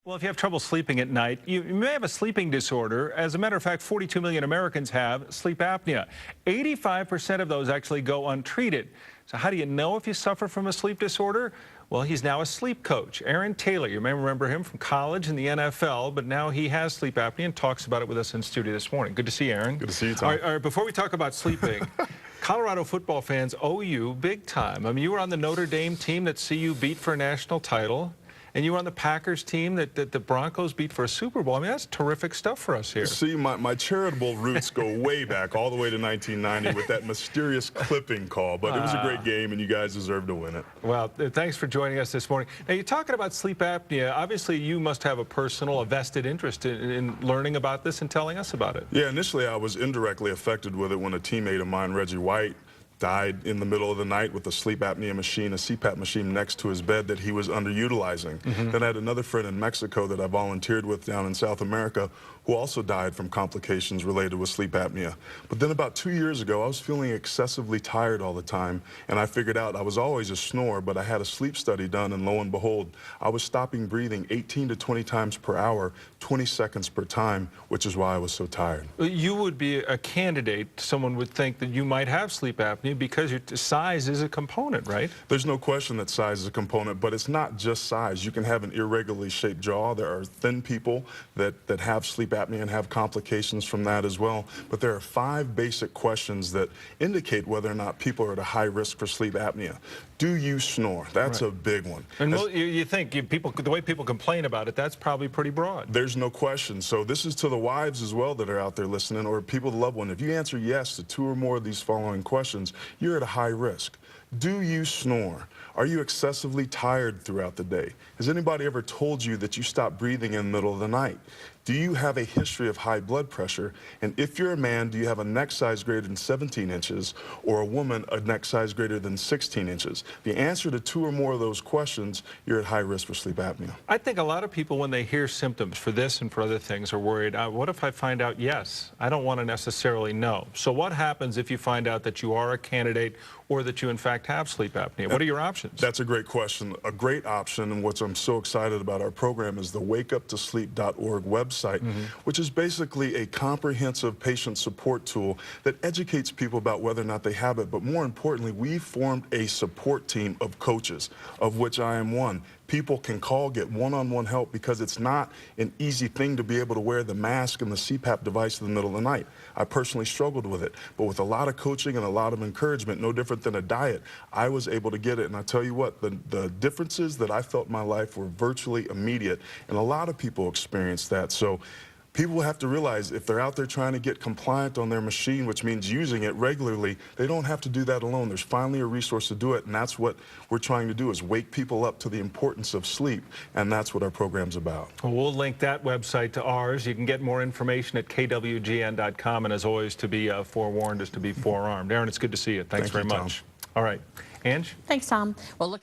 Well, if you have trouble sleeping at night, you may have a sleeping disorder. As a matter of fact, 42 million Americans have sleep apnea. 85% of those actually go untreated. So how do you know if you suffer from a sleep disorder? Well, he's now a sleep coach. Aaron Taylor, you may remember him from college and the NFL, but now he has sleep apnea and talks about it with us in studio this morning. Good to see you, Aaron. Good to see you, Tom. All right, before we talk about sleeping, Colorado football fans owe you big time. I mean, you were on the Notre Dame team that CU beat for a national title. And you were on the Packers team that the Broncos beat for a Super Bowl. I mean, that's terrific stuff for us here. See, my charitable roots go way back, all the way to 1990 with that mysterious clipping call. But it was a great game, and you guys deserve to win it. Well, thanks for joining us this morning. Now, you're talking about sleep apnea. Obviously, you must have a vested interest in learning about this and telling us about it. Yeah, initially I was indirectly affected with it when a teammate of mine, Reggie White, died in the middle of the night with a sleep apnea machine, a CPAP machine next to his bed that he was underutilizing. Then I had another friend in Mexico that I volunteered with down in South America who also died from complications related with sleep apnea. But then about 2 years ago, I was feeling excessively tired all the time, and I figured out I was always a snorer, but I had a sleep study done, and lo and behold, I was stopping breathing 18 to 20 times per hour, 20 seconds per time, which is why I was so tired. You would be a candidate. Someone would think that you might have sleep apnea because your size is a component, right? There's no question that size is a component, but it's not just size. You can have an irregularly shaped jaw. There are thin people that have sleep apnea and have complications from that as well. But there are 5 basic questions that indicate whether or not people are at a high risk for sleep apnea. Do you snore? That's a big one. And you think the way people complain about it, that's probably pretty broad. There's no question. So this is to the wives as well that are out there listening, or people with a loved one. If you answer yes to 2 or more of these following questions, you're at a high risk. Do you snore? Are you excessively tired throughout the day? Has anybody ever told you that you stop breathing in the middle of the night? Do you have a history of high blood pressure? And if you're a man, do you have a neck size greater than 17 inches, or a woman a neck size greater than 16 inches? The answer to 2 or more of those questions, you're at high risk for sleep apnea. I think a lot of people, when they hear symptoms for this and for other things, are worried, what if I find out yes? I don't want to necessarily know. So what happens if you find out that you are a candidate or that you in fact have sleep apnea? What are your options? That's a great question. A great option, and what I'm so excited about our program, is the wakeuptosleep.org website, which is basically a comprehensive patient support tool that educates people about whether or not they have it. But more importantly, we formed a support team of coaches, of which I am one. People can call, get one-on-one help, because it's not an easy thing to be able to wear the mask and the CPAP device in the middle of the night. I personally struggled with it, but with a lot of coaching and a lot of encouragement, no different than a diet, I was able to get it. And I tell you what, the differences that I felt in my life were virtually immediate, and a lot of people experienced that. So people have to realize, if they're out there trying to get compliant on their machine, which means using it regularly, they don't have to do that alone. There's finally a resource to do it, and that's what we're trying to do, is wake people up to the importance of sleep, and that's what our program's about. Well, we'll link that website to ours. You can get more information at kwgn.com, and as always, to be forewarned is to be forearmed. Aaron, it's good to see you. Thanks very much. Tom. All right. Ange? Thanks, Tom. Well, look.